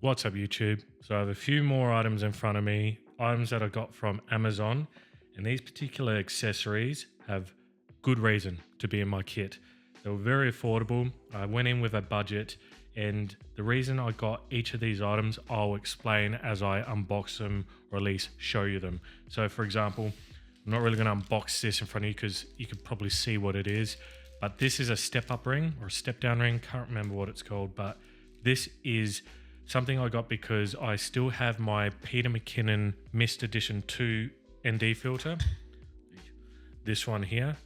What's up YouTube? So I have a few more items in front of me, items that I got from Amazon, and these particular accessories have good reason to be in my kit. They were very affordable. I went in with a budget, and the reason I got each of these items I'll explain as I unbox them, or at least show you them. So for example, I'm not really going to unbox this in front of you because you could probably see what it is, but this is a step up ring or a step down ring, can't remember what it's called, but this is something I got because I still have my Peter McKinnon Mist Edition 2 ND filter. This one here.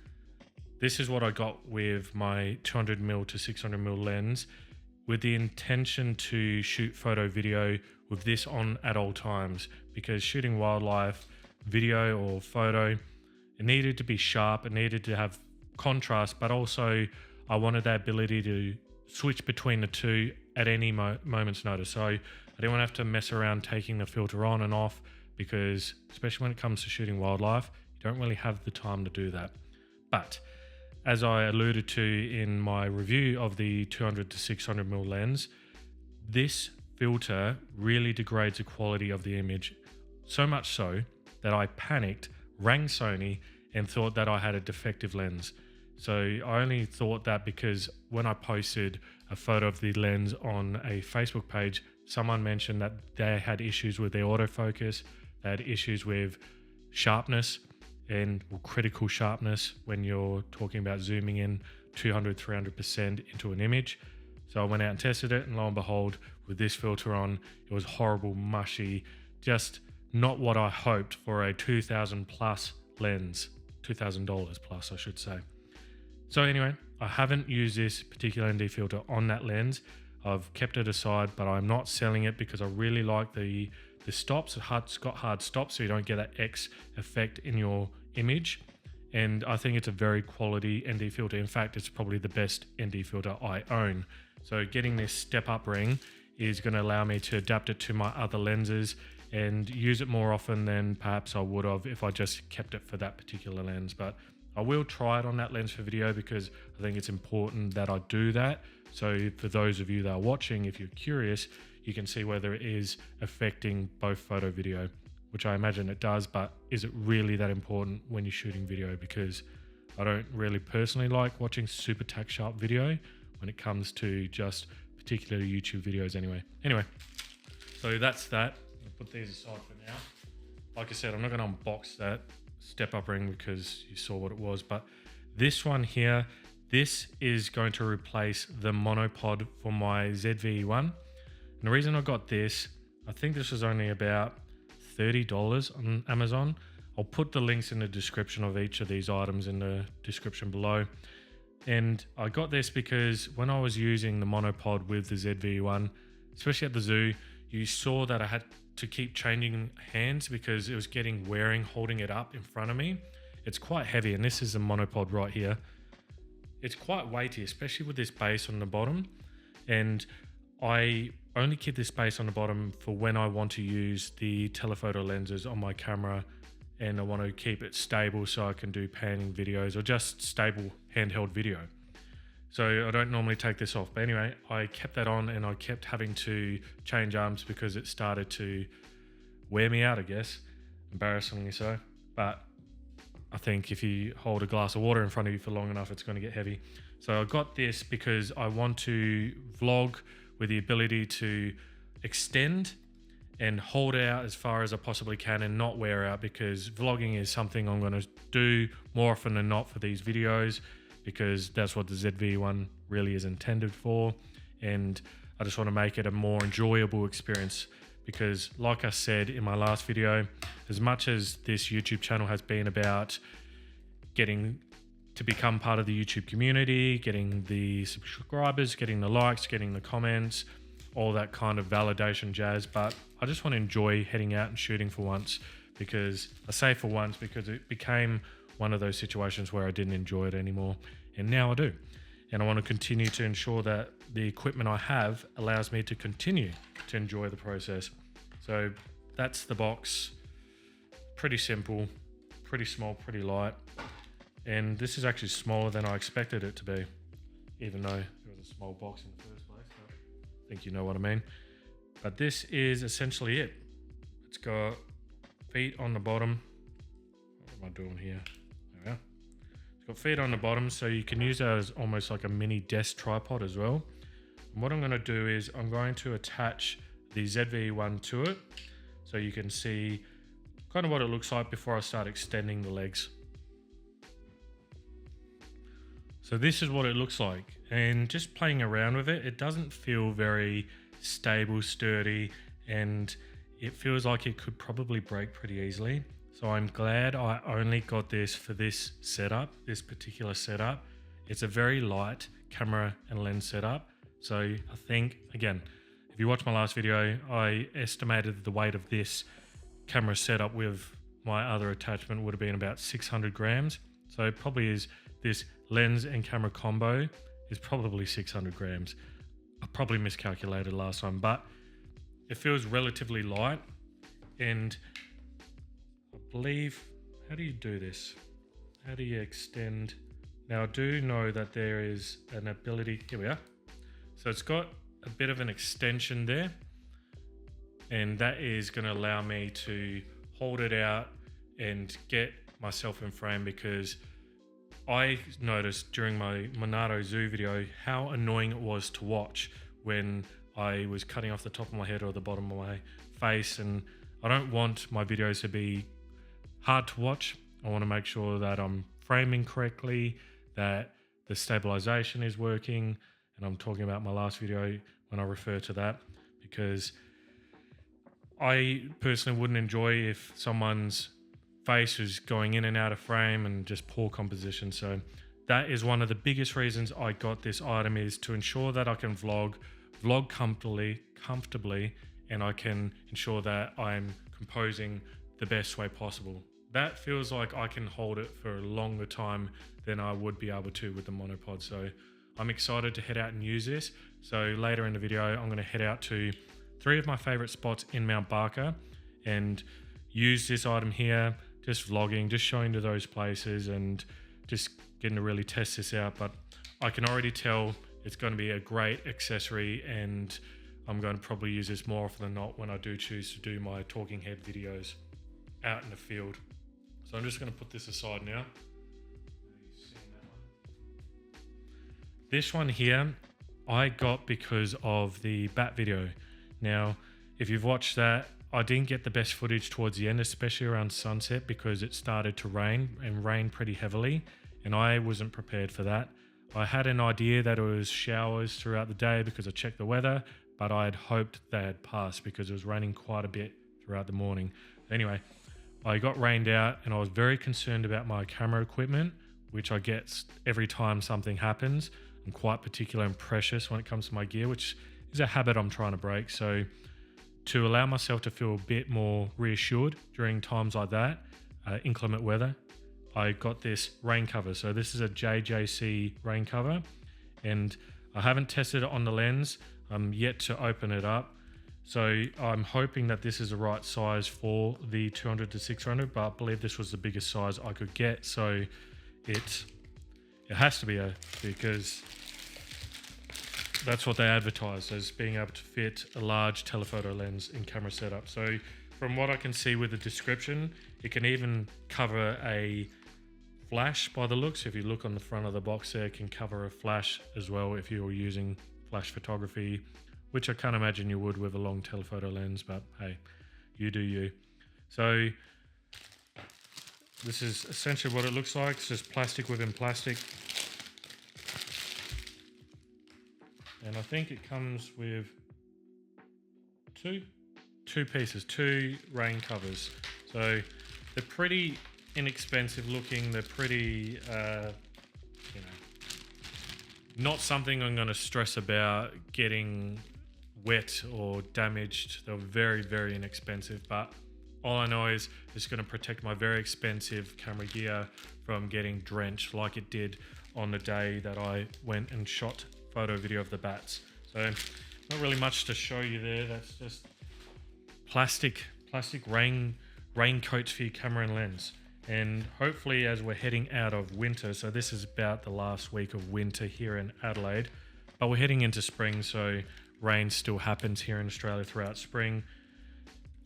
This is what I got with my 200mm to 600mm lens with the intention to shoot photo video with this on at all times, because shooting wildlife video or photo, it needed to be sharp, it needed to have contrast, but also I wanted that ability to switch between the two at any moment's notice. So I didn't want to have to mess around taking the filter on and off, because especially when it comes to shooting wildlife, you don't really have the time to do that. But as I alluded to in my review of the 200 to 600mm lens, this filter really degrades the quality of the image, so much so that I panicked, rang Sony and thought that I had a defective lens. So I only thought that because when I posted a photo of the lens on a Facebook page, someone mentioned that they had issues with their autofocus, they had issues with sharpness and critical sharpness when you're talking about zooming in 200-300% into an image. So I went out and tested it, and lo and behold, with this filter on, it was horrible, mushy, just not what I hoped for a $2,000 plus lens, $2,000 plus I should say. So anyway, I haven't used this particular ND filter on that lens. I've kept it aside, but I'm not selling it because I really like the stops. It's got hard stops, so you don't get that X effect in your image. And I think it's a very quality ND filter. In fact, it's probably the best ND filter I own. So getting this step up ring is going to allow me to adapt it to my other lenses and use it more often than perhaps I would have if I just kept it for that particular lens. But I will try it on that lens for video because I think it's important that I do that. So for those of you that are watching, if you're curious, you can see whether it is affecting both photo video, which I imagine it does, but is it really that important when you're shooting video? Because I don't really personally like watching super tack sharp video when it comes to just particular YouTube videos Anyway, so that's that. I'll put these aside for now. Like I said, I'm not going to unbox that step up ring because you saw what it was, but this one here, this is going to replace the monopod for my ZV-E1. And the reason I got this, I think this was only about $30 on Amazon. I'll put the links in the description of each of these items in the description below. And I got this because when I was using the monopod with the ZV-E1, especially at the zoo, you saw that I had to keep changing hands because it was getting wearing holding it up in front of me. It's quite heavy, and this is a monopod right here. It's quite weighty, especially with this base on the bottom, and I only keep this base on the bottom for when I want to use the telephoto lenses on my camera and I want to keep it stable so I can do panning videos or just stable handheld video. So I don't normally take this off. But anyway, I kept that on and I kept having to change arms because it started to wear me out, I guess. Embarrassingly so. But I think if you hold a glass of water in front of you for long enough, it's going to get heavy. So I got this because I want to vlog with the ability to extend and hold out as far as I possibly can and not wear out, because vlogging is something I'm going to do more often than not for these videos, because that's what the ZV-E1 really is intended for. And I just want to make it a more enjoyable experience because, like I said in my last video, as much as this YouTube channel has been about getting to become part of the YouTube community, getting the subscribers, getting the likes, getting the comments, all that kind of validation jazz, but I just want to enjoy heading out and shooting for once, because I say for once because it became one of those situations where I didn't enjoy it anymore, and now I do. And I want to continue to ensure that the equipment I have allows me to continue to enjoy the process. So that's the box. Pretty simple, pretty small, pretty light. And this is actually smaller than I expected it to be, even though it was a small box in the first place. But I think you know what I mean. But this is essentially it. It's got feet on the bottom. What am I doing here? There we are. It's got feet on the bottom, so you can use that as almost like a mini desk tripod as well. And what I'm going to do is I'm going to attach the ZV-E1 to it, so you can see kind of what it looks like before I start extending the legs. So this is what it looks like, and just playing around with it, it doesn't feel very stable, sturdy, and it feels like it could probably break pretty easily. So I'm glad I only got this for this setup, this particular setup. It's a very light camera and lens setup. So I think, again, if you watch my last video, I estimated the weight of this camera setup with my other attachment would have been about 600 grams. So it probably is, this lens and camera combo is probably 600 grams. I probably miscalculated last time, but it feels relatively light. And I believe, how do you do this? How do you extend? Now I do know that there is an ability, here we are. So it's got a bit of an extension there, and that is going to allow me to hold it out and get myself in frame, because I noticed during my Monado Zoo video how annoying it was to watch when I was cutting off the top of my head or the bottom of my face, and I don't want my videos to be hard to watch. I want to make sure that I'm framing correctly, that the stabilization is working, and I'm talking about my last video when I refer to that, because I personally wouldn't enjoy if someone's face is going in and out of frame and just poor composition. So that is one of the biggest reasons I got this item, is to ensure that I can vlog comfortably, and I can ensure that I'm composing the best way possible. That feels like I can hold it for a longer time than I would be able to with the Monopod. So I'm excited to head out and use this. So later in the video, I'm going to head out to 3 of my favorite spots in Mount Barker and use this item here, just vlogging, just showing to those places and just getting to really test this out. But I can already tell it's going to be a great accessory, and I'm going to probably use this more often than not when I do choose to do my talking head videos out in the field. So I'm just going to put this aside now. This one here I got because of the bat video. Now, if you've watched that, I didn't get the best footage towards the end, especially around sunset, because it started to rain and rain pretty heavily, and I wasn't prepared for that. I had an idea that it was showers throughout the day because I checked the weather, but I had hoped they had passed because it was raining quite a bit throughout the morning. Anyway, I got rained out, and I was very concerned about my camera equipment, which I get every time something happens. I'm quite particular and precious when it comes to my gear, which is a habit I'm trying to break. So to allow myself to feel a bit more reassured during times like that, inclement weather, I got this rain cover. So this is a JJC rain cover, and I haven't tested it on the lens. I'm yet to open it up. So I'm hoping that this is the right size for the 200 to 600, but I believe this was the biggest size I could get. So it has to be because that's what they advertise as, being able to fit a large telephoto lens in camera setup. So from what I can see with the description, it can even cover a flash by the looks. If you look on the front of the box there, it can cover a flash as well if you're using flash photography, which I can't imagine you would with a long telephoto lens, but hey, you do you. So this is essentially what it looks like. It's just plastic within plastic. And I think it comes with two pieces, 2 rain covers. So they're pretty inexpensive looking. They're pretty, not something I'm going to stress about getting wet or damaged. They're very, very inexpensive, but all I know is it's going to protect my very expensive camera gear from getting drenched like it did on the day that I went and shot photo video of the bats. So not really much to show you there. That's just plastic raincoats for your camera and lens. And hopefully, as we're heading out of winter, so this is about the last week of winter here in Adelaide, but we're heading into spring, so rain still happens here in Australia throughout spring.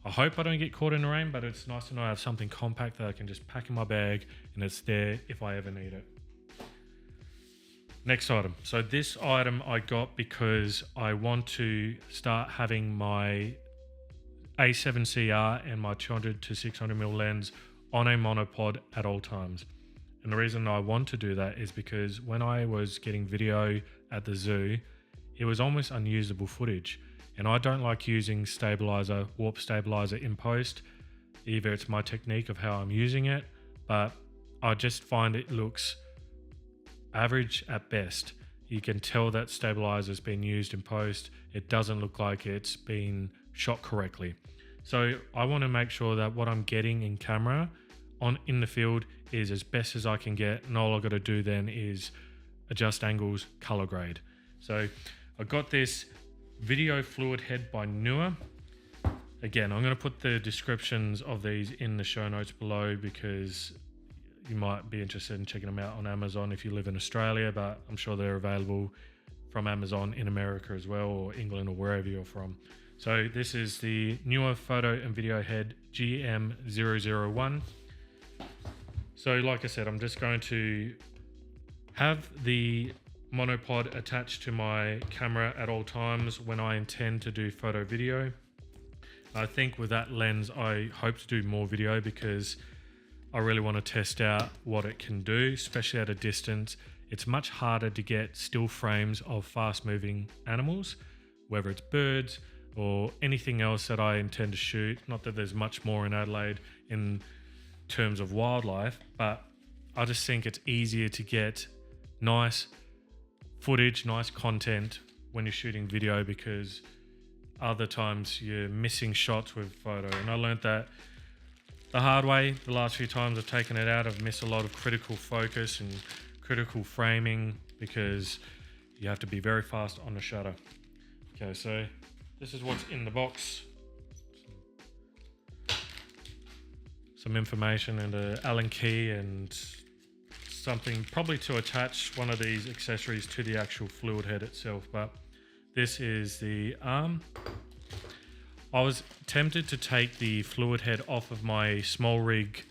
I hope I don't get caught in the rain, but it's nice to know I have something compact that I can just pack in my bag and it's there if I ever need it. Next item. So this item I got because I want to start having my A7CR and my 200 to 600mm lens on a monopod at all times. And the reason I want to do that is because when I was getting video at the zoo, it was almost unusable footage. And I don't like using warp stabilizer in post. Either it's my technique of how I'm using it, but I just find it looks average at best. You can tell that stabilizer's been used in post. It doesn't look like it's been shot correctly. So I want to make sure that what I'm getting in camera in the field is as best as I can get, and all I've got to do then is adjust angles, color grade. So I got this video fluid head by NEEWER. Again, I'm going to put the descriptions of these in the show notes below because you might be interested in checking them out on Amazon if you live in Australia, but I'm sure they're available from Amazon in America as well, or England, or wherever you're from. So this is the NEEWER photo and video head GM001. So like I said, I'm just going to have the monopod attached to my camera at all times when I intend to do photo video. I think with that lens I hope to do more video because I really want to test out what it can do, especially at a distance. It's much harder to get still frames of fast moving animals, whether it's birds or anything else that I intend to shoot. Not that there's much more in Adelaide in terms of wildlife, but I just think it's easier to get nice footage, nice content when you're shooting video, because other times you're missing shots with photo. And I learned that the hard way. The last few times I've taken it out, I've missed a lot of critical focus and critical framing because you have to be very fast on the shutter. Okay, so this is what's in the box. Some information and an Allen key and something probably to attach one of these accessories to the actual fluid head itself. But this is the arm. I was tempted to take the fluid head off of my SmallRig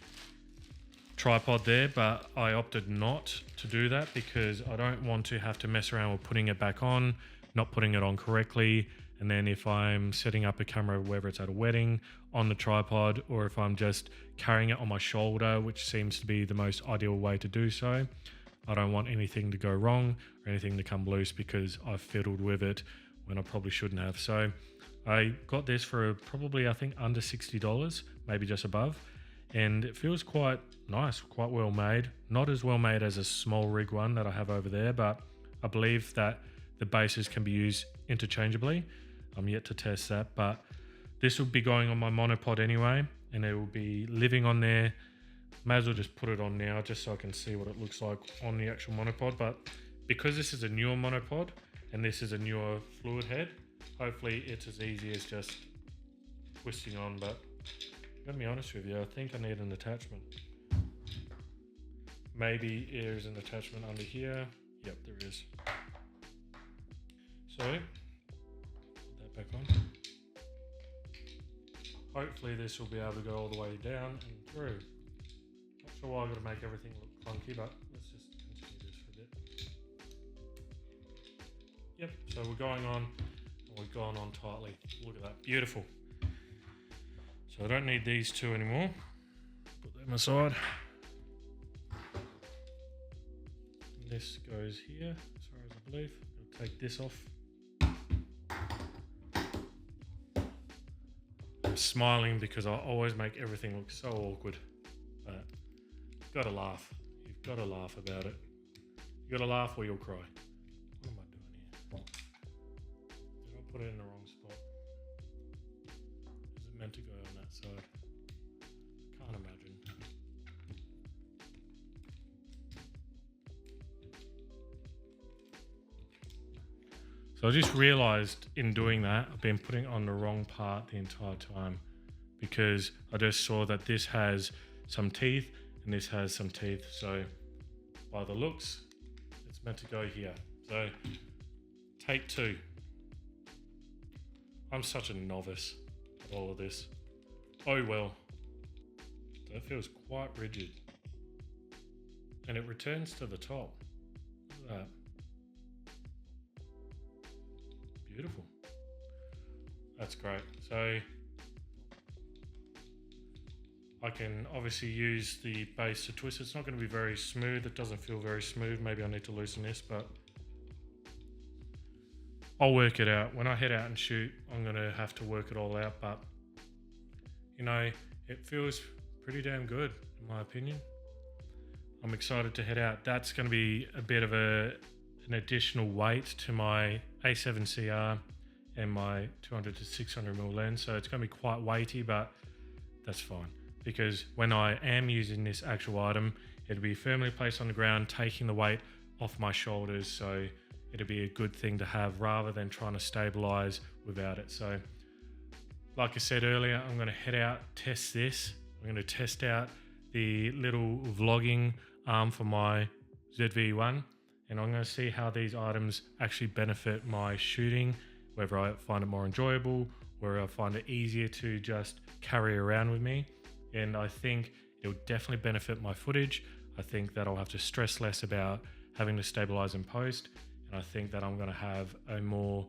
tripod there, but I opted not to do that because I don't want to have to mess around with putting it back on, not putting it on correctly. And then if I'm setting up a camera, whether it's at a wedding, on the tripod, or if I'm just carrying it on my shoulder, which seems to be the most ideal way to do so, I don't want anything to go wrong or anything to come loose because I've fiddled with it when I probably shouldn't have. So I got this for probably, I think, under $60, maybe just above. And it feels quite nice, quite well made. Not as well made as a SmallRig one that I have over there, but I believe that the bases can be used interchangeably. I'm yet to test that, but this will be going on my monopod anyway, and it will be living on there. May as well just put it on now just so I can see what it looks like on the actual monopod. But because this is a newer monopod and this is a newer fluid head, hopefully it's as easy as just twisting on. But I'm gonna be honest with you, I think I need an attachment. Maybe there's an attachment under here. Yep, there is. So put that back on. Hopefully this will be able to go all the way down and through. Not sure why I've got to make everything look clunky, but let's just continue this for a bit. Yep, so we're going on, and we've gone on tightly. Look at that, beautiful. So I don't need these two anymore. Put them aside. And this goes here, as far as I believe. I'll take this off. I'm smiling because I always make everything look so awkward, but you've got to laugh. You've got to laugh about it. You've got to laugh or you'll cry. What am I doing here? Did I put it in the wrong spot? Is it meant to go on that side? Can't imagine. So I just realized in doing that, I've been putting on the wrong part the entire time because I just saw that this has some teeth and this has some teeth. So by the looks, it's meant to go here. So take two. I'm such a novice at all of this. Oh well. That feels quite rigid. And it returns to the top. Look at that. Beautiful. That's great. So I can obviously use the base to twist. It's not going to be very smooth. It doesn't feel very smooth. Maybe I need to loosen this, but I'll work it out. When I head out and shoot, I'm going to have to work it all out, but you know, it feels pretty damn good in my opinion. I'm excited to head out. That's going to be a bit of an additional weight to my A7CR and my 200 to 600mm lens, so it's going to be quite weighty, but that's fine because when I am using this actual item, it'll be firmly placed on the ground, taking the weight off my shoulders, so it'll be a good thing to have rather than trying to stabilize without it. So like I said earlier, I'm going to head out, test this. I'm going to test out the little vlogging arm for my ZV-E1, and I'm going to see how these items actually benefit my shooting, whether I find it more enjoyable, whether I find it easier to just carry around with me. And I think it'll definitely benefit my footage. I think that I'll have to stress less about having to stabilize in post. And I think that I'm going to have I'm going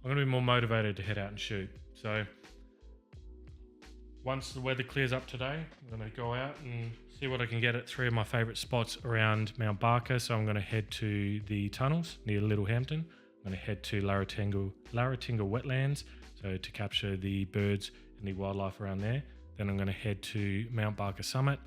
to be more motivated to head out and shoot. So once the weather clears up today, I'm going to go out and see what I can get at 3 of my favorite spots around Mount Barker. So I'm going to head to the tunnels near Littlehampton. I'm going to head to Larratinga wetlands, so to capture the birds and the wildlife around there. Then I'm going to head to Mount Barker summit,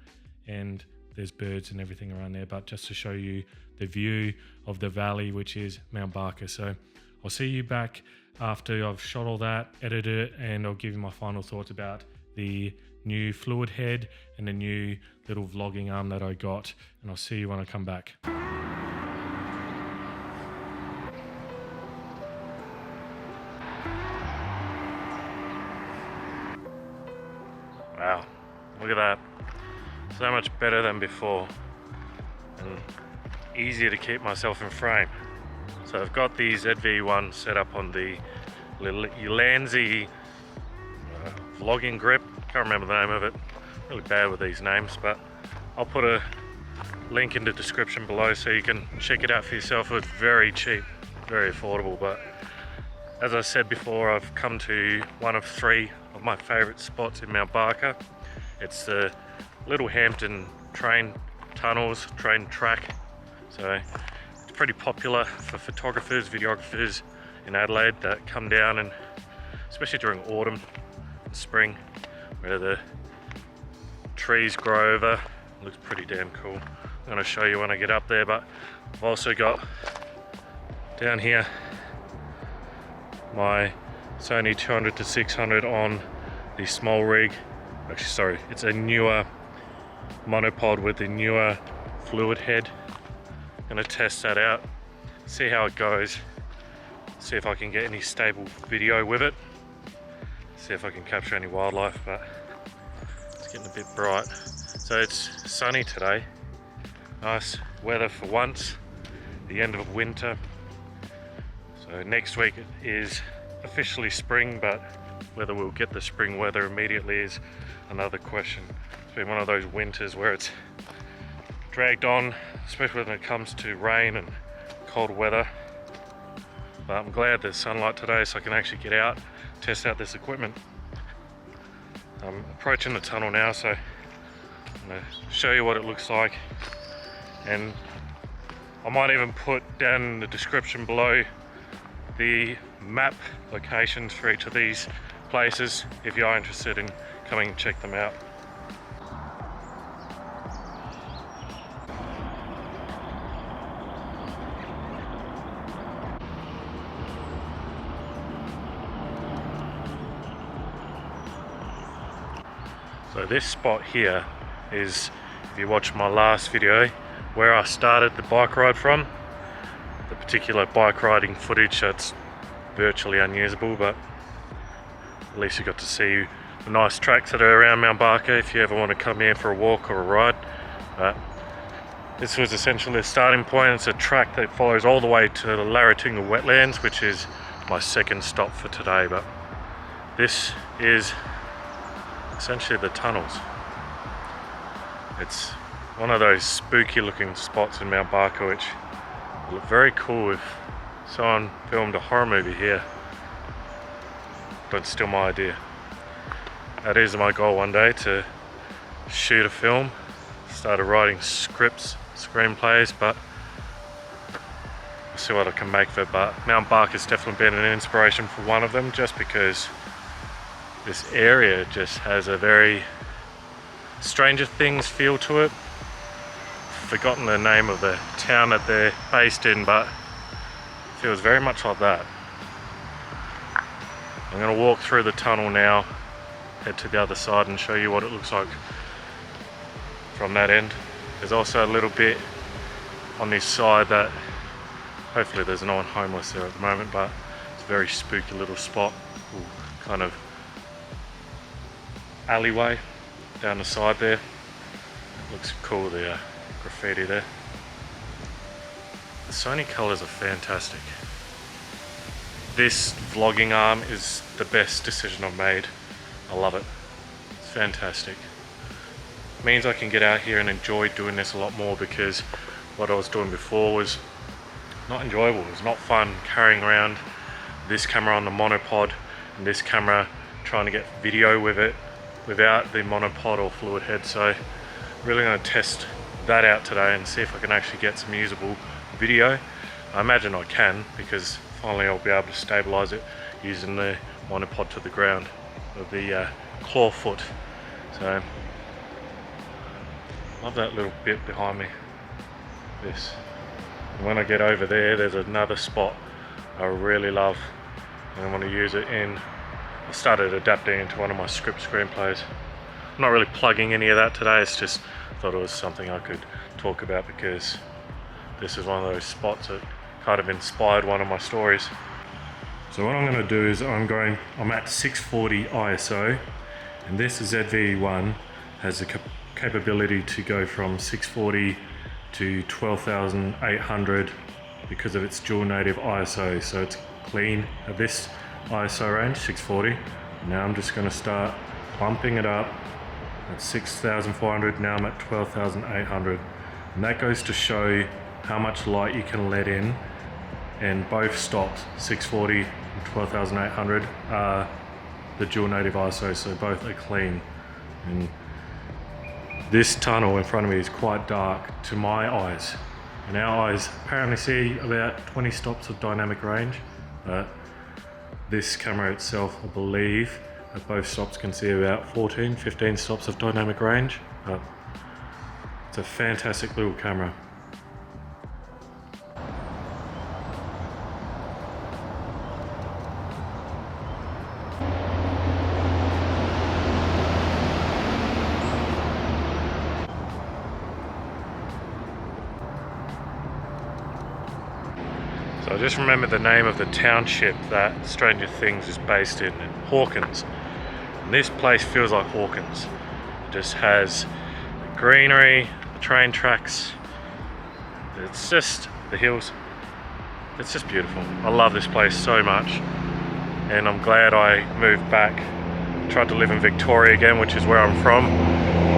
and there's birds and everything around there, but just to show you the view of the valley, which is Mount Barker. So I'll see you back after I've shot all that, edited it, and I'll give you my final thoughts about the new fluid head and the new little vlogging arm that I got, and I'll see you when I come back. Wow, look at that. So much better than before and easier to keep myself in frame. So I've got the ZV-E1 set up on the little ULANZI vlogging grip. Can't remember the name of it. Really bad with these names, but I'll put a link in the description below so you can check it out for yourself. It's very cheap, very affordable, but as I said before, I've come to one of 3 of my favorite spots in Mount Barker. It's the Littlehampton train tunnels, train track. So it's pretty popular for photographers, videographers in Adelaide that come down, and especially during autumn and spring where the trees grow over. It looks pretty damn cool. I'm going to show you when I get up there, but I've also got down here my Sony 200 to 600 on the SmallRig. Actually, sorry, it's a newer monopod with the newer fluid head. Gonna test that out, see how it goes, see if I can get any stable video with it, see if I can capture any wildlife, but it's getting a bit bright. So it's sunny today, nice weather for once, the end of winter. So next week is officially spring, but whether we'll get the spring weather immediately is another question. It's been one of those winters where it's dragged on, especially when it comes to rain and cold weather. But I'm glad there's sunlight today so I can actually get out, test out this equipment. I'm approaching the tunnel now, so I'm going to show you what it looks like, and I might even put down in the description below the map locations for each of these places if you are interested in coming and check them out. So this spot here is, if you watch my last video, where I started the bike ride from. The particular bike riding footage that's virtually unusable, but at least you got to see the nice tracks that are around Mount Barker if you ever want to come here for a walk or a ride. This was essentially the starting point. It's a track that follows all the way to the Larratinga wetlands, which is my second stop for today, but This is essentially the tunnels. It's one of those spooky looking spots in Mount Barker which would look very cool if someone filmed a horror movie here. Don't steal my idea. That is my goal one day, to shoot a film. Started writing scripts, screenplays, but I'll see what I can make of it. But Mount Barker's definitely been an inspiration for one of them, just because this area just has a very Stranger Things feel to it. Forgotten the name of the town that they're based in, but it feels very much like that. I'm going to walk through the tunnel now, head to the other side and show you what it looks like from that end. There's also a little bit on this side that hopefully there's no one homeless there at the moment, but it's a very spooky little spot. Ooh, kind of alleyway down the side there. Looks cool, the graffiti there. The Sony colours are fantastic. This vlogging arm is the best decision I've made. I love it. It's fantastic. It means I can get out here and enjoy doing this a lot more, because what I was doing before was not enjoyable. It was not fun carrying around this camera on the monopod and this camera trying to get video with it without the monopod or fluid head. So really going to test that out today and see if I can actually get some usable video. I imagine I can, because finally I'll be able to stabilize it using the monopod to the ground with the claw foot. So love that little bit behind me. This. And when I get over there, there's another spot I really love, and I want to use it in. I started adapting into one of my script screenplays. I'm not really plugging any of that today, it's just thought it was something I could talk about, because this is one of those spots that kind of inspired one of my stories. So what I'm going to do is I'm at 640 ISO, and this ZV-E1 has the capability to go from 640 to 12,800 because of its dual native ISO. So it's clean at this ISO range, 640. Now I'm just going to start bumping it up at 6,400. Now I'm at 12,800, and that goes to show how much light you can let in. And both stops, 640 and 12,800, are the dual native ISO, so both are clean. And this tunnel in front of me is quite dark to my eyes, and our eyes apparently see about 20 stops of dynamic range, but this camera itself, I believe, at both stops can see about 15 stops of dynamic range. But it's a fantastic little camera. So I just remembered the name of the township that Stranger Things is based in Hawkins. And this place feels like Hawkins. It just has the greenery, the train tracks, it's just the hills. It's just beautiful. I love this place so much, and I'm glad I moved back. Tried to live in Victoria again, which is where I'm from.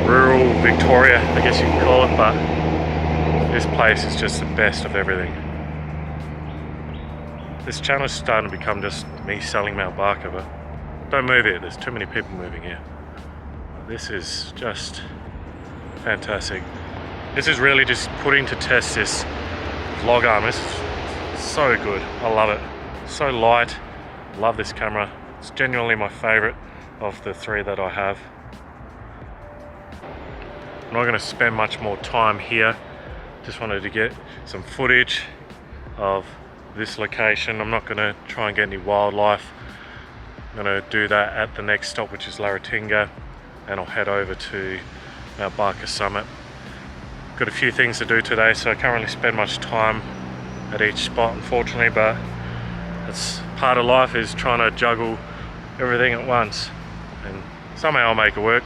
Rural Victoria, I guess you can call it, but this place is just the best of everything. This channel is starting to become just me selling Mount Barker, but don't move here, there's too many people moving here. This is just fantastic. This is really just putting to test this vlog arm. This is so good, I love it. So light, love this camera. It's genuinely my favorite of the three that I have. I'm not going to spend much more time here. Just wanted to get some footage of this location. I'm not going to try and get any wildlife. I'm going to do that at the next stop, which is Laratinga, and I'll head over to Mount Barker Summit. Got a few things to do today, so I can't really spend much time at each spot, unfortunately, but that's part of life, is trying to juggle everything at once, and somehow I'll make it work.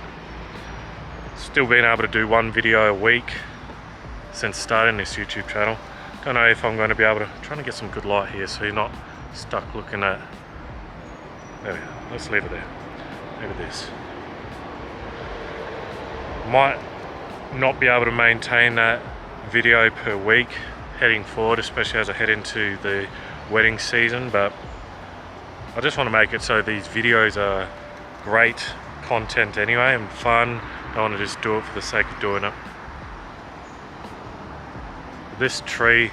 Still being able to do one video a week since starting this YouTube channel. Don't know if I'm going to be able to, trying to get some good light here so you're not stuck looking at, there we go, let's leave it there. Look at this. Might not be able to maintain that video per week heading forward, especially as I head into the wedding season, but I just want to make it so these videos are great content anyway and fun. I don't want to just do it for the sake of doing it. This tree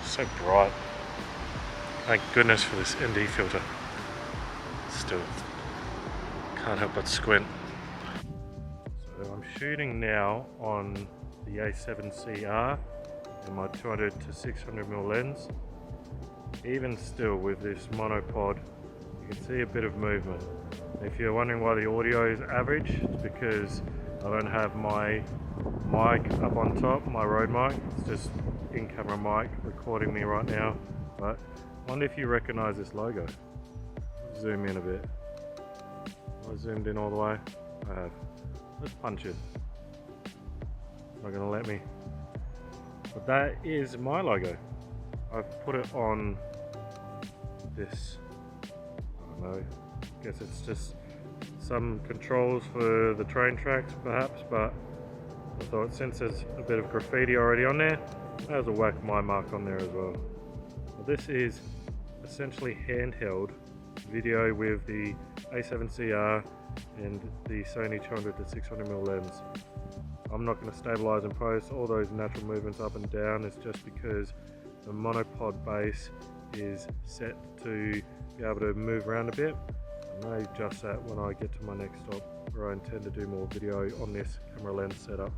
is so bright. Thank goodness for this ND filter. Still can't help but squint. So I'm shooting now on the A7CR and my 200 to 600mm lens. Even still with this monopod, you can see a bit of movement. If you're wondering why the audio is average, it's because I don't have my mic up on top, my Rode mic. It's just in-camera mic recording me right now. But I wonder if you recognize this logo. Zoom in a bit. I zoomed in all the way. I have. Let's punch it. Not gonna let me. But that is my logo. I've put it on this, I don't know, I guess it's just some controls for the train tracks perhaps, but I thought since there's a bit of graffiti already on there, I might as well whack my mark on there as well. This is essentially handheld video with the A7CR and the Sony 200 to 600mm lens. I'm not going to stabilize and post all those natural movements up and down. It's just because the monopod base is set to be able to move around a bit. I may adjust that when I get to my next stop, where I intend to do more video on this camera lens setup.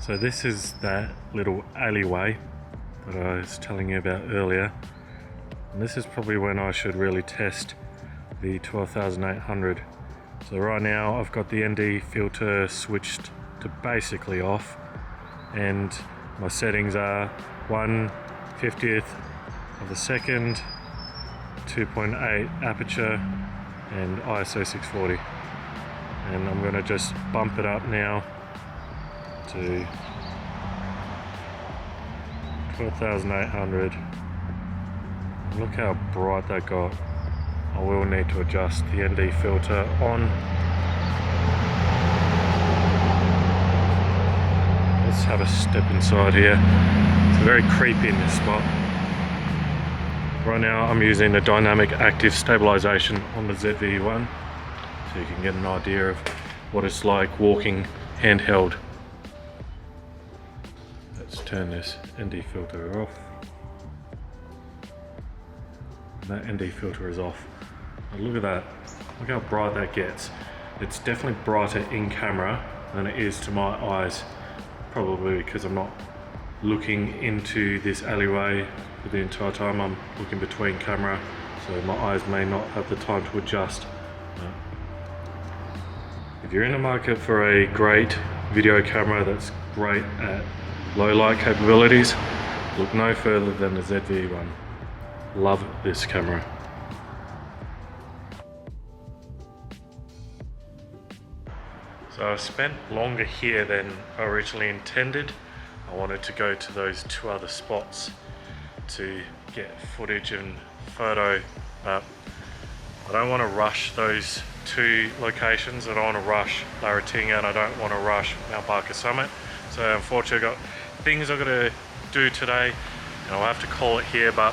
So this is that little alleyway that I was telling you about earlier. And this is probably when I should really test the 12800. So right now I've got the ND filter switched to basically off, and my settings are 1/50th of a second, 2.8 aperture and ISO 640. And I'm going to just bump it up now to 12,800. Look how bright that got. I will need to adjust the ND filter on. Let's have a step inside here. It's very creepy in this spot. Right now I'm using the dynamic active stabilization on the ZV-E1, so you can get an idea of what it's like walking handheld. Let's turn this ND filter off. And that ND filter is off. And look at that. Look how bright that gets. It's definitely brighter in camera than it is to my eyes. Probably because I'm not looking into this alleyway for the entire time. I'm looking between camera, so my eyes may not have the time to adjust. If you're in the market for a great video camera that's great at low light capabilities, look no further than the ZV-E1. Love this camera. So I spent longer here than I originally intended. I wanted to go to those two other spots to get footage and photo, but I don't want to rush those two locations. I don't want to rush Laratinga and I don't want to rush Mount Barker Summit. So unfortunately I've got things I've got to do today and I'll have to call it here. But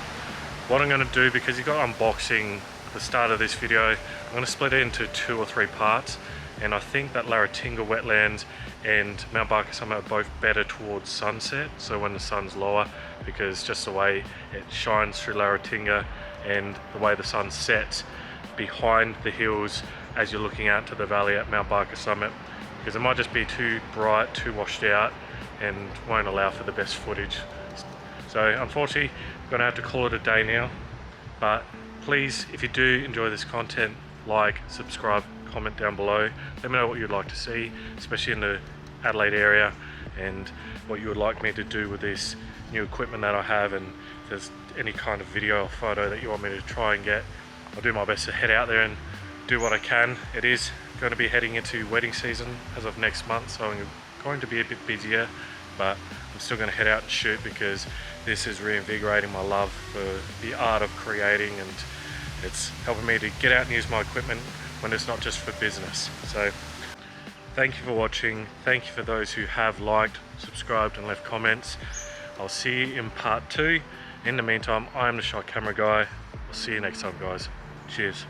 what I'm going to do, because you've got unboxing at the start of this video, I'm going to split it into 2 or 3 parts. And I think that Laratinga wetlands and Mount Barker Summit are both better towards sunset, so when the sun's lower, because just the way it shines through Laratinga and the way the sun sets behind the hills as you're looking out to the valley at Mount Barker Summit, because it might just be too bright, too washed out, and won't allow for the best footage. So unfortunately, I'm going to have to call it a day now. But please, if you do enjoy this content, like, subscribe, comment down below. Let me know what you'd like to see, especially in the Adelaide area, and what you would like me to do with this new equipment that I have, and if there's any kind of video or photo that you want me to try and get, I'll do my best to head out there and do what I can. It is going to be heading into wedding season as of next month, so I'm going to be a bit busier, but I'm still going to head out and shoot because this is reinvigorating my love for the art of creating, and it's helping me to get out and use my equipment when it's not just for business. So thank you for watching. Thank you for those who have liked, subscribed and left comments. I'll see you in part 2. In the meantime, I am the Shot Camera Guy. I'll see you next time, guys. Cheers.